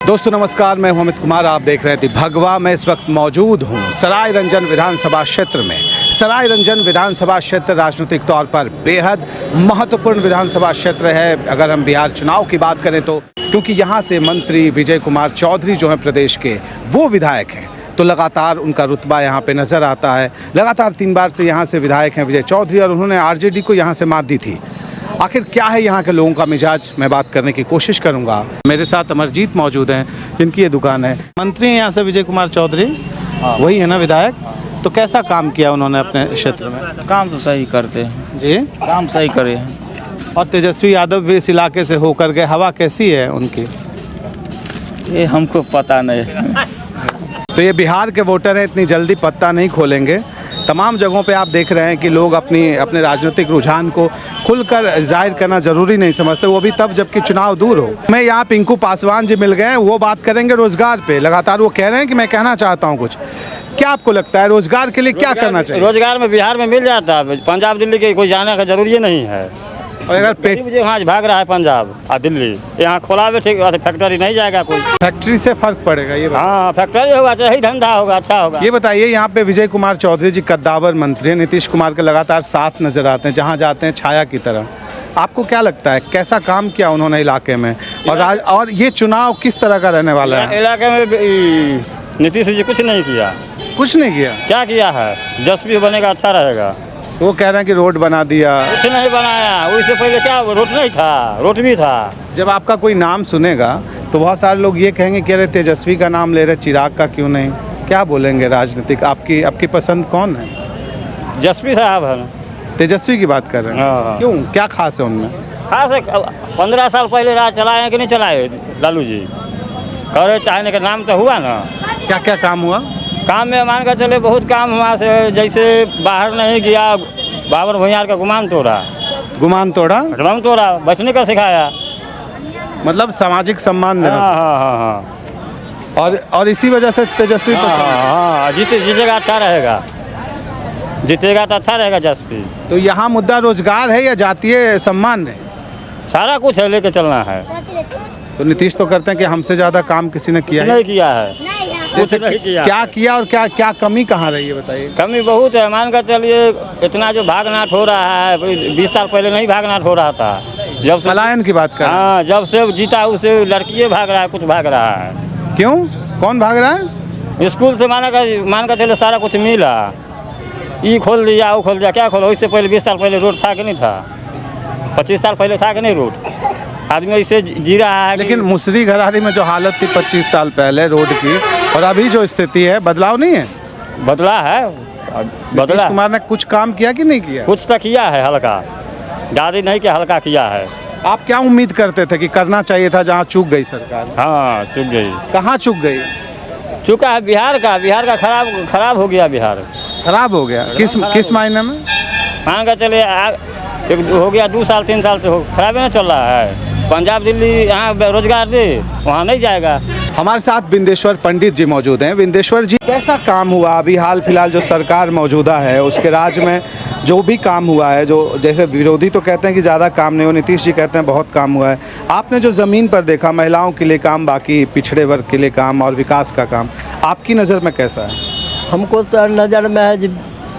दोस्तों नमस्कार, मैं हूं अमित कुमार। आप देख रहे थे भगवा। मैं इस वक्त मौजूद हूं सराय रंजन विधानसभा क्षेत्र में। सराय रंजन विधानसभा क्षेत्र राजनीतिक तौर पर बेहद महत्वपूर्ण विधानसभा क्षेत्र है अगर हम बिहार चुनाव की बात करें तो, क्योंकि यहां से मंत्री विजय कुमार चौधरी जो हैं प्रदेश के, वो विधायक हैं। तो लगातार उनका रुतबा यहाँ पे नज़र आता है। लगातार 3 बार से यहाँ से विधायक हैं विजय चौधरी, और उन्होंने आरजेडी को यहाँ से मात दी थी। आखिर क्या है यहाँ के लोगों का मिजाज, मैं बात करने की कोशिश करूँगा। मेरे साथ अमरजीत मौजूद हैं जिनकी ये दुकान है। मंत्री हैं यहाँ से विजय कुमार चौधरी, वही है ना विधायक? तो कैसा काम किया उन्होंने अपने क्षेत्र में? काम तो सही करते हैं जी, काम सही करे हैं। और तेजस्वी यादव भी इस इलाके से होकर गए, हवा कैसी है उनकी? ये हमको पता नहीं। तो ये बिहार के वोटर हैं, इतनी जल्दी पत्ता नहीं खोलेंगे। तमाम जगहों पे आप देख रहे हैं कि लोग अपने राजनीतिक रुझान को खुलकर जाहिर करना ज़रूरी नहीं समझते, वो भी तब जबकि चुनाव दूर हो। मैं यहाँ पिंकू पासवान जी मिल गए, वो बात करेंगे रोजगार पे। लगातार वो कह रहे हैं कि मैं कहना चाहता हूँ कुछ। क्या आपको लगता है रोजगार के लिए क्या करना चाहिए? रोजगार में बिहार में मिल जाता है, पंजाब दिल्ली के कोई जाने का जरूरी नहीं है। और अगर वहाँ भाग रहा है पंजाब और दिल्ली, यहाँ खोला भी ठीक, फैक्ट्री नहीं जाएगा कोई। फैक्ट्री से फर्क पड़ेगा ये? हाँ, फैक्ट्री होगा तो यही धंधा होगा, अच्छा होगा। ये बताइए, यहाँ पे विजय कुमार चौधरी जी कद्दावर मंत्री हैं, नीतीश कुमार के लगातार साथ नजर आते हैं, जहाँ जाते हैं छाया की तरह। आपको क्या लगता है कैसा काम किया उन्होंने इलाके में, और ये चुनाव किस तरह का रहने वाला है? इलाके में नीतीश जी कुछ नहीं किया। कुछ नहीं किया? क्या किया है? जसपी बनेगा अच्छा रहेगा। वो कह रहे हैं कि रोड बना दिया। कुछ नहीं बनाया, उससे पहले क्या रोड नहीं था? रोड भी था। जब आपका कोई नाम सुनेगा तो बहुत सारे लोग ये कहेंगे कि अरे तेजस्वी का नाम ले रहे, चिराग का क्यों नहीं? क्या बोलेंगे राजनीतिक? आपकी पसंद कौन है? जसपी साहब है। तेजस्वी की बात कर रहे हैं? क्यों, क्या खास है उनमें? खास है, 15 साल पहले राज चलाए कि नहीं चलाए लालू जी? करे चाहने का नाम तो हुआ ना। क्या क्या काम हुआ? काम में मान कर चले बहुत काम हुआ से, जैसे बाहर नहीं गया, बाबर भुइयार का गुमान तोड़ा। गुमान तोड़ा बचने का सिखाया, मतलब सामाजिक सम्मान देना। हाँ। और इसी वजह से तेजस्वी हाँ, जीतेगा अच्छा रहेगा, जीतेगा तो अच्छा रहेगा जसपी। तो यहाँ मुद्दा रोजगार है या जातीय सम्मान है? सारा कुछ है, लेके चलना है। तो नीतीश तो करते हैं कि हमसे ज्यादा काम किसी ने किया नहीं किया है, जैसे नहीं किया। क्या किया और क्या कमी कहाँ रही है बताइए? कमी बहुत है, मान कर चलिए इतना जो भागनाट हो रहा है, 20 साल पहले नहीं भागनाट हो रहा था। जब से पलायन की बात कर? हाँ, जब से जीता उसे लड़कियाँ भाग रहा है, कुछ भाग रहा है। क्यों, कौन भाग रहा है? स्कूल से मान कर चले सारा कुछ मिला, ये खोल दिया, वो खोल दिया। क्या खोला? उससे पहले 20 साल पहले रोड था कि नहीं था? 25 साल पहले था कि नहीं रोड? आदमी इससे जी रहा है। लेकिन मुसरी घरारी में जो हालत थी 25 साल पहले रोड की, और अभी जो स्थिति है, बदलाव नहीं है? बदला है, नीतीश कुमार ने कुछ काम किया कि नहीं किया? कुछ तो किया है, हल्का, ज़्यादा नहीं किया, हल्का किया है। आप क्या उम्मीद करते थे कि करना चाहिए था जहाँ चूक गई सरकार? हाँ, चुक गई। कहाँ चूक गई? चुका है बिहार का खराब हो गया। बिहार खराब हो गया? किस मायने में? मान कर चले हो गया 2 साल 3 साल से खराब ही ना चल रहा है। पंजाब दिल्ली यहाँ रोजगार दे, वहाँ नहीं जाएगा। हमारे साथ बिंदेश्वर पंडित जी मौजूद हैं। बिंदेश्वर जी, कैसा काम हुआ अभी हाल फिलहाल जो सरकार मौजूदा है उसके राज में, जो भी काम हुआ है, जो जैसे विरोधी तो कहते हैं कि ज़्यादा काम नहीं हो, नीतीश जी कहते हैं बहुत काम हुआ है। आपने जो ज़मीन पर देखा, महिलाओं के लिए काम, बाकी पिछड़े वर्ग के लिए काम और विकास का काम, आपकी नज़र में कैसा है? हमको तो नज़र में है जी,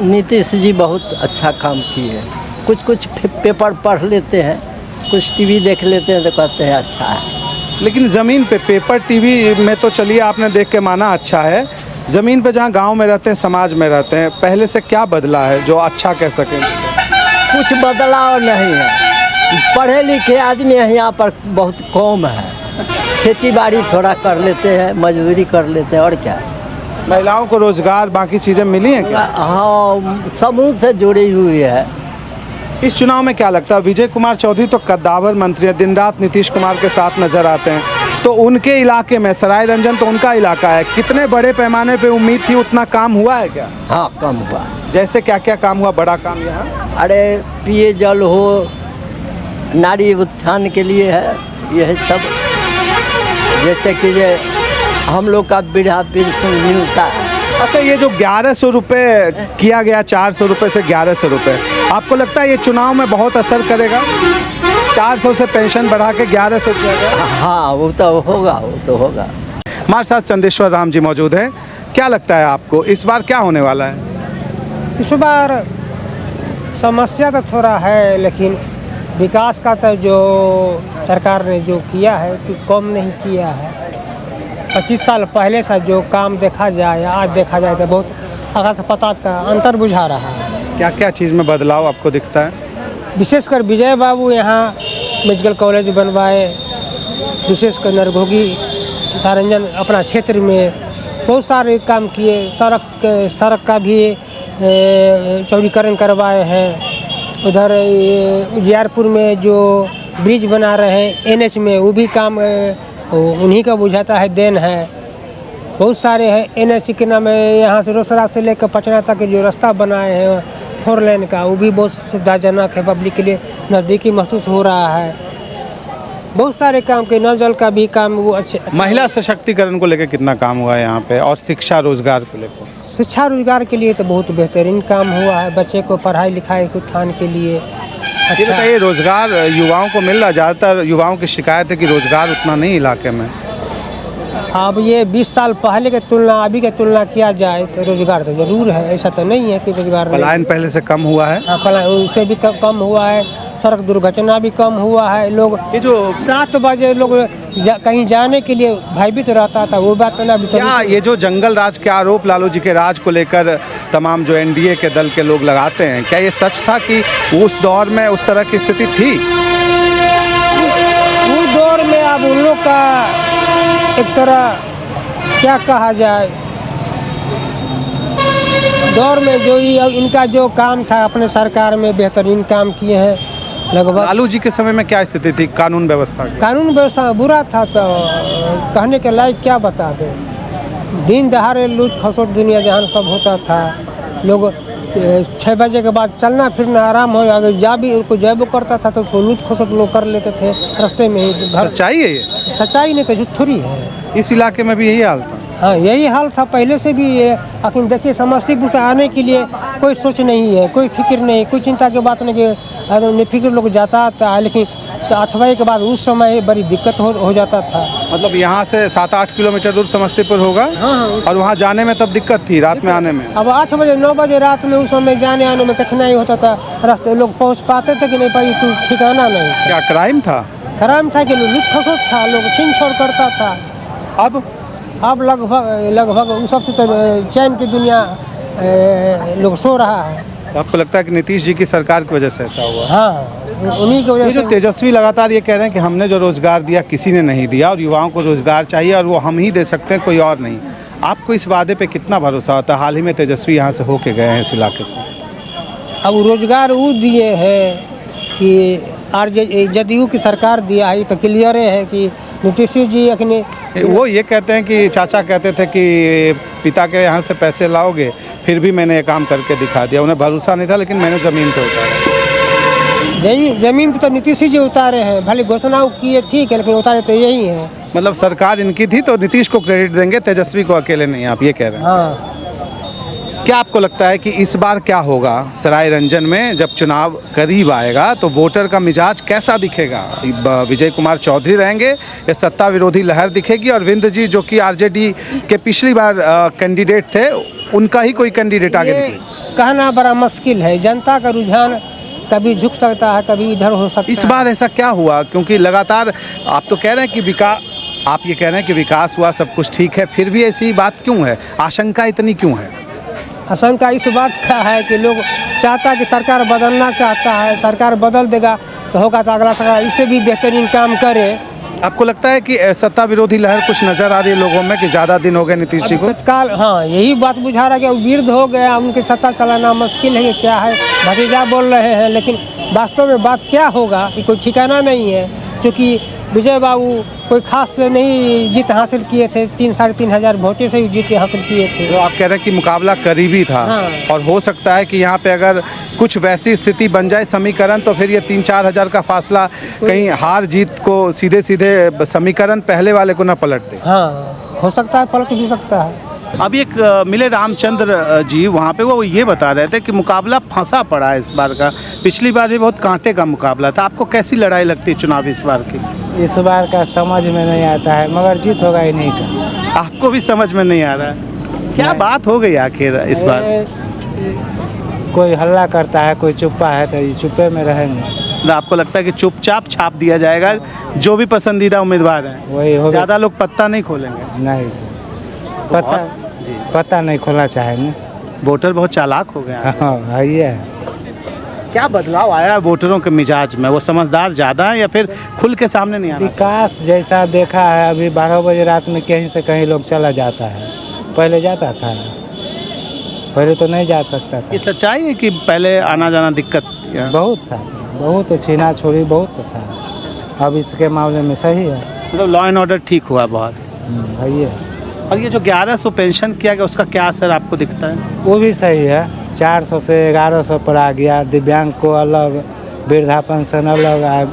नीतीश जी बहुत अच्छा काम किए। कुछ पेपर पढ़ लेते हैं, कुछ टीवी देख लेते हैं तो कहते हैं अच्छा है। लेकिन ज़मीन पे, पेपर टीवी में तो चलिए आपने देख के माना अच्छा है, ज़मीन पे जहाँ गांव में रहते हैं, समाज में रहते हैं, पहले से क्या बदला है जो अच्छा कह सकें? कुछ बदलाव नहीं है। पढ़े लिखे आदमी यहाँ पर बहुत कम है। खेती बाड़ी थोड़ा कर लेते हैं, मजदूरी कर लेते हैं, और क्या। महिलाओं को रोज़गार, बाकी चीज़ें मिली हैं क्या? हाँ, समूह से जुड़ी हुई है। इस चुनाव में क्या लगता है, विजय कुमार चौधरी तो कद्दावर मंत्री हैं, दिन रात नीतीश कुमार के साथ नजर आते हैं, तो उनके इलाके में सराय रंजन तो उनका इलाका है, कितने बड़े पैमाने पे उम्मीद थी, उतना काम हुआ है क्या? हाँ, कम हुआ। जैसे क्या क्या काम हुआ, बड़ा काम यहाँ? अरे पिए जल हो, नारी उत्थान के लिए है, यह सब। जैसे कि ये हम लोग का वृद्धा पेंशन मिलता है। अच्छा, ये जो 1100 रुपये किया गया, 400 रुपये से 1100 रुपये, आपको लगता है ये चुनाव में बहुत असर करेगा? 400 से पेंशन बढ़ा के 1100 किया गया। हाँ वो तो होगा, वो तो होगा। हमारे साथ चंदेश्वर राम जी मौजूद हैं। क्या लगता है आपको इस बार क्या होने वाला है? इस बार समस्या तो थोड़ा है, लेकिन विकास का तो जो सरकार ने जो किया है कि कम नहीं किया है। 25 साल पहले से जो काम देखा जाए या आज देखा जाए तो बहुत आकाश पताल का अंतर बुझा रहा है। क्या क्या चीज़ में बदलाव आपको दिखता है? विशेषकर विजय बाबू यहाँ मेडिकल कॉलेज बनवाए, विशेषकर नरघोगी सारंजन अपना क्षेत्र में बहुत सारे काम किए। सड़क का भी चौड़ीकरण करवाए हैं। उधर उजियारपुर में जो ब्रिज बना रहे हैं NH में, वो भी काम उन्हीं का बुझाता है, देन है। बहुत सारे हैं NH के नाम है, यहाँ से रोसड़ा से लेकर पटना तक के जो रास्ता बनाए हैं 4 लेन का, वो भी बहुत सुविधाजनक है, पब्लिक के लिए नज़दीकी महसूस हो रहा है। बहुत सारे काम के, नल जल का भी काम वो अच्छे। महिला सशक्तिकरण को लेकर कितना काम हुआ है यहाँ पे, और शिक्षा रोजगार को लेकर? शिक्षा रोजगार के लिए तो बहुत बेहतरीन काम हुआ है, बच्चे को पढ़ाई लिखाई के उत्थान के लिए। ये बताइए, रोजगार युवाओं को मिल रहा? ज़्यादातर युवाओं की शिकायत है कि रोजगार उतना नहीं इलाके में। अब ये 20 साल पहले के तुलना अभी के तुलना किया जाए तो रोजगार तो जरूर है, ऐसा तो नहीं है कि रोजगार नहीं। पलायन पहले से कम हुआ है। हाँ, पलायन उससे भी कम हुआ है। सड़क दुर्घटना भी कम हुआ है। लोग ये जो 7 बजे लोग कहीं जाने के लिए भयभीत रहता था, वो बात ना। क्या ये जो जंगल राज के आरोप लालू जी के राज को लेकर तमाम जो NDA के दल के लोग लगाते हैं, क्या ये सच था कि उस दौर में उस तरह की स्थिति थी? उस दौर में अब उन लोग का एक तरह क्या कहा जाए, दौर में जो इनका जो काम था अपने सरकार में बेहतरीन काम किए हैं लगभग। लालू जी के समय में क्या स्थिति थी कानून व्यवस्था की? कानून व्यवस्था बुरा था तो कहने के लायक क्या बता दें। दिन दहाड़े लूट खसोट दुनिया जहान सब होता था। लोग 6 बजे के बाद चलना फिरना आराम हो, अगर जा भी उनको जैबो करता था तो उसको लूट खसोट लोग कर लेते थे रास्ते में ही। घर सच्चाई है ये? सच्चाई नहीं तो झूठ थोड़ी है। इस इलाके में भी यही हाल था? हाँ, यही हाल था पहले से भी। ये लेकिन देखिए, समस्तीपुर से आने के लिए कोई सोच नहीं है, कोई फिक्र नहीं, कोई चिंता की बात नहीं कि निफिक्र लोग जाता था। लेकिन 8 बजे के बाद उस समय बड़ी दिक्कत हो जाता था। मतलब यहाँ से 7-8 किलोमीटर दूर समस्तीपुर होगा। हाँ, और वहाँ जाने में तब दिक्कत थी, रात में आने में? अब 8 बजे 9 बजे रात में उस समय जाने आने में कठिनाई होता था। रास्ते लोग पहुँच पाते थे कि नहीं पाई, तो ठिकाना नहीं। क्या क्राइम था? क्राइम था कि लूट खसोट था, लोग छीन छोड़ करता था। अब लगभग उस सबसे तो चैन की दुनिया लोग सो रहा है। तो आपको लगता है कि नीतीश जी की सरकार की वजह से ऐसा हुआ? हाँ, उन्हीं की वजह ये से। जो तेजस्वी लगातार ये कह रहे हैं कि हमने जो रोजगार दिया किसी ने नहीं दिया, और युवाओं को रोजगार चाहिए और वो हम ही दे सकते हैं, कोई और नहीं। आपको इस वादे पे कितना भरोसा होता है? हाल ही में तेजस्वी यहाँ से होके गए हैं इस इलाके से। अब रोजगार वो दिए हैं कि जदयू की सरकार दिया है, तो क्लियर है कि नीतीश जी अपने वो ये कहते हैं कि चाचा कहते थे कि पिता के यहाँ से पैसे लाओगे, फिर भी मैंने ये काम करके दिखा दिया। उन्हें भरोसा नहीं था, लेकिन मैंने ज़मीन पे उतारा। जमीन पे तो नीतीश जी उतारे हैं, भले घोषणा किए ठीक है, लेकिन उतारे तो यही है। मतलब सरकार इनकी थी तो नीतीश को क्रेडिट देंगे, तेजस्वी को अकेले नहीं, आप ये कह रहे हैं? हाँ। क्या आपको लगता है कि इस बार क्या होगा सराय रंजन में? जब चुनाव करीब आएगा तो वोटर का मिजाज कैसा दिखेगा? विजय कुमार चौधरी रहेंगे या सत्ता विरोधी लहर दिखेगी? और विंद जी जो कि RJD के पिछली बार कैंडिडेट थे, उनका ही कोई कैंडिडेट आगे निकले? कहना बड़ा मुश्किल है। जनता का रुझान कभी झुक सकता है, कभी इधर हो सकता है। इस बार ऐसा क्या हुआ? क्योंकि लगातार आप तो कह रहे हैं कि आप ये कह रहे हैं कि विकास हुआ, सब कुछ ठीक है, फिर भी ऐसी बात क्यों है? आशंका इतनी क्यों है? आशंका इस बात का है कि लोग चाहता है कि सरकार बदलना चाहता है। सरकार बदल देगा तो होगा तो अगला सरकार इससे भी बेहतरीन काम करे। आपको लगता है कि सत्ता विरोधी लहर कुछ नजर आ रही है लोगों में कि ज़्यादा दिन हो गए नीतीश जी को? तत्काल हाँ, यही बात बुझा रहा है कि वो वृद्ध हो गया, उनकी सत्ता चलाना मुश्किल है। क्या है, भतीजा बोल रहे हैं, लेकिन वास्तव में बात क्या होगा ये कोई ठिकाना नहीं है। क्योंकि विजय बाबू कोई खास नहीं जीत हासिल किए थे, 3-3.5 हज़ार वोटे से ही जीत हासिल किए थे। तो आप कह रहे हैं कि मुकाबला करीबी था। हाँ। और हो सकता है कि यहाँ पे अगर कुछ वैसी स्थिति बन जाए समीकरण, तो फिर ये 3-4 हज़ार का फासला कहीं हार जीत को सीधे समीकरण पहले वाले को न पलट दे। हाँ, हो सकता है, पलट भी सकता है। अभी एक मिले रामचंद्र जी वहाँ पे, वो ये बता रहे थे कि मुकाबला फंसा पड़ा है इस बार का। पिछली बार भी बहुत कांटे का मुकाबला था। आपको कैसी लड़ाई लगती है चुनाव इस बार की? इस बार का समझ में नहीं आता है, मगर जीत होगा ही नहीं का। आपको भी समझ में नहीं आ रहा है, क्या बात हो गई आखिर इस बार? कोई हल्ला करता है, कोई चुप्पा है, तो ये चुप्पे में रहेंगे। मतलब आपको लगता है कि चुपचाप छाप दिया जाएगा जो भी पसंदीदा उम्मीदवार है, वही होगा। ज़्यादा लोग पत्ता नहीं खोलेंगे? नहीं पता जी, पता नहीं खोलना चाहेंगे। वोटर बहुत चालाक हो गए हैं। हाँ है ही है। क्या बदलाव आया है वोटरों के मिजाज में? वो समझदार ज़्यादा है या फिर खुल के सामने नहीं आ रहा? विकास जैसा देखा है, अभी 12 बजे रात में कहीं से कहीं लोग चला जाता है, पहले जाता था, पहले तो नहीं जा सकता था। ये सच्चाई है कि पहले आना जाना दिक्कत या? बहुत था, बहुत छीना छोड़ी बहुत था। अब इसके मामले में सही है। मतलब लॉ एंड ऑर्डर ठीक हुआ बहुत। है ही है। और ये जो 1100 पेंशन किया गया उसका क्या असर आपको दिखता है? वो भी सही है। 400 से 1100 पर आ गया। दिव्यांग को अलग, वृद्धा पेंशन अलग,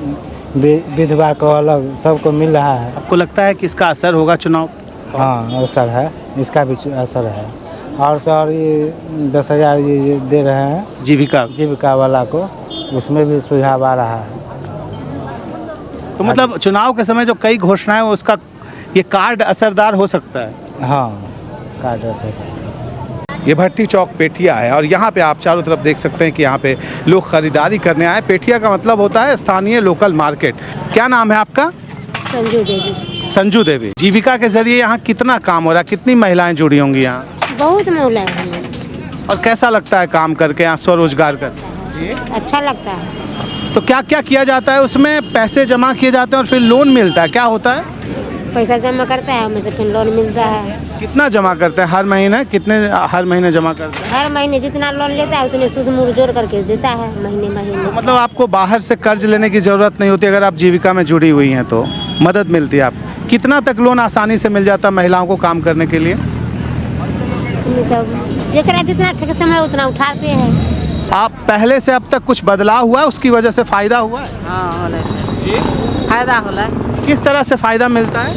विधवा को अलग, सबको मिल रहा है। आपको लगता है कि इसका असर होगा चुनाव? हाँ असर है, इसका भी असर है। और सर ये 10,000 ये दे रहे हैं जीविका वाला को, उसमें भी सुझाव आ रहा है। तो मतलब चुनाव के समय जो कई घोषणाएं उसका ये कार्ड असरदार हो सकता है? हाँ कार्ड असर। ये भट्टी चौक पेठिया है और यहाँ पे आप चारों तरफ देख सकते हैं कि यहाँ पे लोग खरीदारी करने आए। पेठिया का मतलब होता है स्थानीय लोकल मार्केट। क्या नाम है आपका? संजू देवी। संजू देवी। जीविका के जरिए यहाँ कितना काम हो रहा है? कितनी महिलाएं जुड़ी होंगी यहाँ? बहुत महिलाएं हैं। और कैसा लगता है काम करके यहाँ स्वरोजगार कर? अच्छा लगता है। तो क्या क्या किया जाता है उसमें? पैसे जमा किए जाते हैं और फिर लोन मिलता है, क्या होता है? पैसा जमा करता है, हमें से फिर लोन मिलता है। कितना जमा करते हैं हर महीने? कितने हर महीने जमा करते हैं? हर महीने जितना लोन लेता है उतने सूद मूड जोड़ करके देता है महीने महीने। मतलब आपको बाहर से कर्ज लेने की ज़रूरत नहीं होती अगर आप जीविका में जुड़ी हुई हैं तो मदद मिलती है। आप कितना तक लोन आसानी से मिल जाता है महिलाओं को काम करने के लिए? जरा जितना अच्छा समय उतना उठाते हैं। आप पहले से अब तक कुछ बदलाव हुआ है, उसकी वजह से फ़ायदा हुआ है? हाँ जी, फायदा होला। किस तरह से फ़ायदा मिलता है?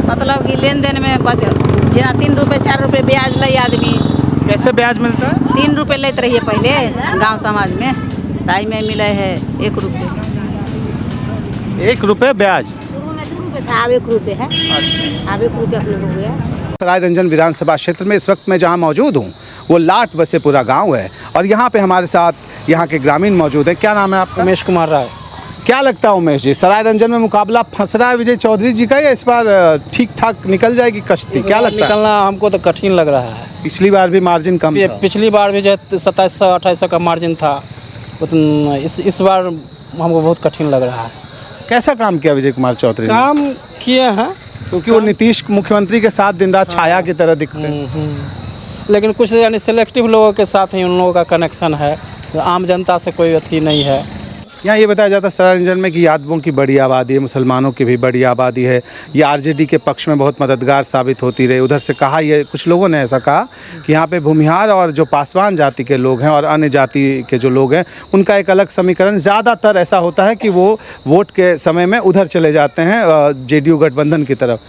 मतलब कि लेन देन में बच जेना 3 रुपये 4 रुपये ब्याज ले आदमी। कैसे ब्याज मिलता है? 3 रुपये लेते रहिए पहले गांव समाज में, ताई में मिले है 1 रुपये। 1 रुपये ब्याज? शुरू में 2 रुपये था, अब 1 रुपये है। अब 1 रुपये अपने हो गया। सरायरंजन विधानसभा क्षेत्र में इस वक्त मैं जहां मौजूद हूं वो लाट बसेपुरा गांव है और यहां पे हमारे साथ यहां के ग्रामीण मौजूद हैं। क्या नाम है आपका? उमेश कुमार राय। क्या लगता है उमेश जी, सरायरंजन में मुकाबला फंस रहा है विजय चौधरी जी का या इस बार ठीक ठाक निकल जाएगी कश्ती? क्या लगता है? निकलना हमको तो कठिन लग रहा है। पिछली बार भी मार्जिन कम था। पिछली बार भी जो 2700-2800 का मार्जिन था, इस बार हमको बहुत कठिन लग रहा है। कैसा काम किया विजय कुमार चौधरी ने? काम किए हैं क्योंकि वो नीतीश मुख्यमंत्री के साथ दिन रात छाया की तरह दिखते हैं। लेकिन कुछ यानी सेलेक्टिव लोगों के साथ ही उन लोगों का कनेक्शन है, आम जनता से कोई अथी नहीं है। यहाँ ये बताया जाता है सरायरंजन में कि यादवों की बड़ी आबादी है, मुसलमानों की भी बड़ी आबादी है। ये आरजेडी के पक्ष में बहुत मददगार साबित होती रही। उधर से कहा, ये कुछ लोगों ने ऐसा कहा कि यहाँ पे भूमिहार और जो पासवान जाति के लोग हैं और अन्य जाति के जो लोग हैं उनका एक अलग समीकरण ज़्यादातर ऐसा होता है कि वो वोट के समय में उधर चले जाते हैं जेडीयू गठबंधन की तरफ।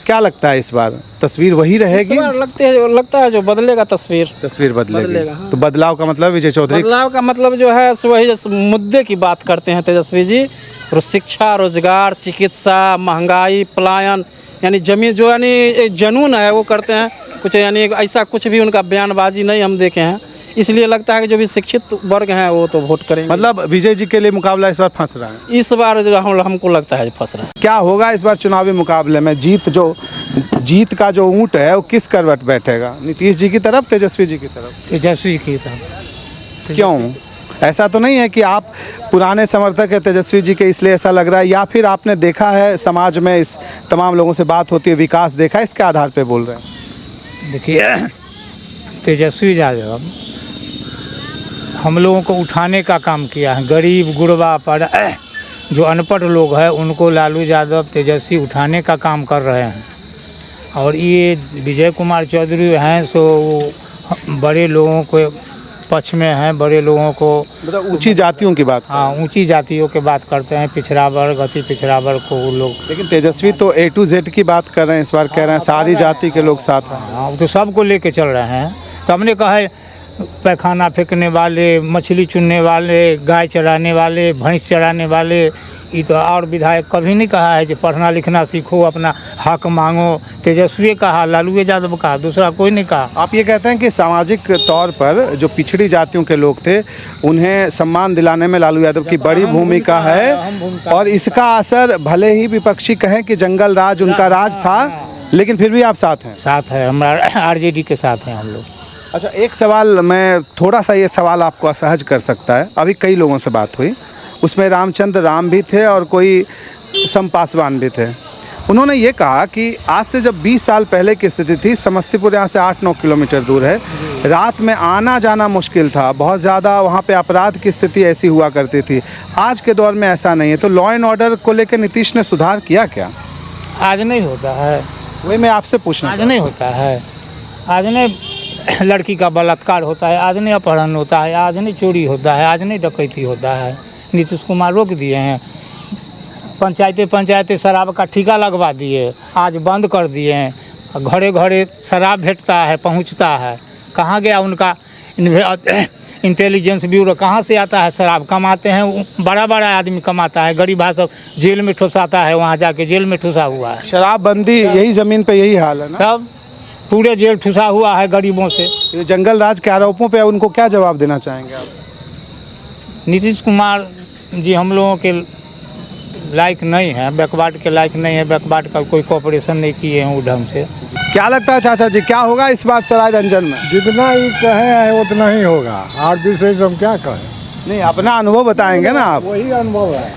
क्या लगता है इस बार तस्वीर वही रहेगी? लगता है जो बदलेगा तस्वीर बदलेगी। तो बदलाव का मतलब विजय चौधरी? बदलाव का मतलब जो है वही मुद्दे की बात करते हैं तेजस्वी जी। शिक्षा, रोजगार, चिकित्सा, महंगाई, पलायन, यानी जमीन जो यानी जनून है वो करते हैं कुछ, यानी ऐसा कुछ भी उनका बयानबाजी नहीं हम देखे हैं। इसलिए लगता है कि जो भी शिक्षित वर्ग हैं वो तो वोट करेंगे। मतलब विजय जी के लिए मुकाबला इस बार फंस रहा है? इस बार जो हमको लगता है फंस रहा है। क्या होगा इस बार चुनावी मुकाबले में? जीत का जो ऊंट है वो किस करवट बैठेगा? नीतीश जी की तरफ, तेजस्वी जी की तरफ? तेजस्वी की तरफ। क्यों? ऐसा तो नहीं है कि आप पुराने समर्थक हैं तेजस्वी जी के इसलिए ऐसा लग रहा है, या फिर आपने देखा है समाज में, इस तमाम लोगों से बात होती है, विकास देखा है, इसके आधार पे बोल रहे हैं? देखिए, तेजस्वी यादव हम लोगों को उठाने का काम किया है। गरीब गुरबा पर जो अनपढ़ लोग हैं उनको लालू यादव तेजस्वी उठाने का काम कर रहे हैं। और ये विजय कुमार चौधरी हैं सो बड़े लोगों को पक्ष में हैं। बड़े लोगों को मतलब ऊंची जातियों की बात। हाँ ऊंची जातियों के बात करते हैं, पिछड़ा वर्ग अति पिछड़ा वर्ग को वो लोग। लेकिन तेजस्वी तो A to Z की बात कर रहे हैं, इस बार कह रहे हैं सारी जाति के लोग साथ हैं। हाँ तो सबको लेके चल रहे हैं। तो हमने कहा है पैखाना फेंकने वाले, मछली चुनने वाले, गाय चराने वाले, भैंस चराने वाले, ये तो और विधायक कभी नहीं कहा है कि पढ़ना लिखना सीखो, अपना हक मांगो। तेजस्वी कहा, लालू यादव कहा, दूसरा कोई नहीं कहा। आप ये कहते हैं कि सामाजिक तौर पर जो पिछड़ी जातियों के लोग थे उन्हें सम्मान दिलाने में लालू यादव की बड़ी भूमिका है, और इसका असर भले ही विपक्षी कहें कि जंगल राज उनका राज था, लेकिन फिर भी आप साथ हैं। साथ है, हमारा आरजेडी के साथ हैं हम लोग। अच्छा, एक सवाल, मैं थोड़ा सा ये सवाल आपको असहज कर सकता है। अभी कई लोगों से बात हुई, उसमें रामचंद्र राम भी थे और कोई सम पासवान भी थे। उन्होंने ये कहा कि आज से जब 20 साल पहले की स्थिति थी, समस्तीपुर यहाँ से 8-9 किलोमीटर दूर है, रात में आना जाना मुश्किल था, बहुत ज़्यादा वहाँ पे अपराध की स्थिति ऐसी हुआ करती थी। आज के दौर में ऐसा नहीं है। तो लॉ एंड ऑर्डर को लेकर नीतीश ने सुधार किया क्या? आज नहीं होता है, वही मैं आपसे पूछना। आज नहीं होता है। आज नहीं लड़की का बलात्कार होता है, आज नहीं अपहरण होता है, आज नहीं चोरी होता है, आज नहीं डकैती होता है। नीतीश कुमार रोक दिए हैं। पंचायतें शराब का ठेका लगवा दिए, आज बंद कर दिए हैं। घरे घरे शराब भेटता है, पहुंचता है। कहाँ गया उनका इंटेलिजेंस ब्यूरो? कहाँ से आता है शराब? कमाते हैं, बड़ा बड़ा आदमी कमाता है, गरीब सब जेल में ठुसाता है, वहाँ जाके जेल में ठुसा हुआ है। शराबबंदी यही ज़मीन पे यही हाल है ना? तब पूरे जेल ठुसा हुआ है गरीबों से। ये जंगल राज के आरोपों पे उनको क्या जवाब देना चाहेंगे आप? नीतीश कुमार जी हम लोगों के लायक नहीं है, बैकवर्ड के लायक नहीं है। बैकवर्ड का कोई कोऑपरेशन नहीं किए हैं वो ढंग से। क्या लगता है चाचा जी, क्या होगा इस बार सराय रंजन में? जितना ही कहे हैं उतना ही होगा, और विशेष हम क्या कहें। नहीं, अपना अनुभव बताएंगे ना आप। वही अनुभव है।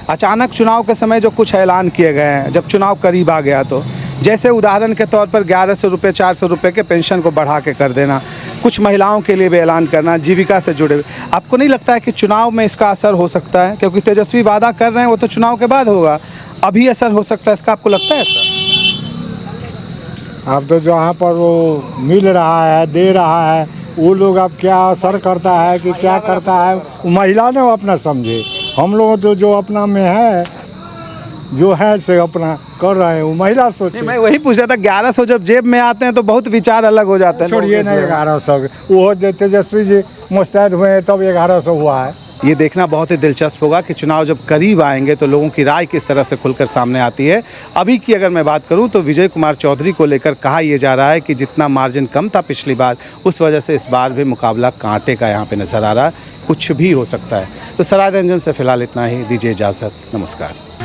अचानक चुनाव के समय जो कुछ ऐलान किए गए हैं, जब चुनाव करीब आ गया, तो जैसे उदाहरण के तौर पर 1100 रुपये 400 रुपये के पेंशन को बढ़ा के कर देना, कुछ महिलाओं के लिए भी ऐलान करना, जीविका से जुड़े हुए, आपको नहीं लगता है कि चुनाव में इसका असर हो सकता है? क्योंकि तेजस्वी वादा कर रहे हैं वो तो चुनाव के बाद होगा, अभी असर हो सकता है इसका, आपको लगता है ऐसा? अब तो जहाँ पर वो मिल रहा है, दे रहा है, वो लोग अब क्या असर करता है कि क्या करता है, महिला ने अपना समझे। हम लोग तो जो अपना में है, जो है से अपना कर रहे हैं, वो महिला सोचे। मैं वही पूछ रहा था, 1100 जब जेब में आते हैं तो बहुत विचार अलग हो जाते हैं। छोड़िए ना 1100, वो तेजस्वी जी मुस्तैद हुए हैं तब 1100 हुआ है। ये देखना बहुत ही दिलचस्प होगा कि चुनाव जब करीब आएंगे तो लोगों की राय किस तरह से खुलकर सामने आती है। अभी की अगर मैं बात करूं तो विजय कुमार चौधरी को लेकर कहा यह जा रहा है कि जितना मार्जिन कम था पिछली बार, उस वजह से इस बार भी मुकाबला कांटे का यहाँ पे नजर आ रहा है। कुछ भी हो सकता है। तो सराय रंजन से फिलहाल इतना ही, दीजिए इजाज़त, नमस्कार।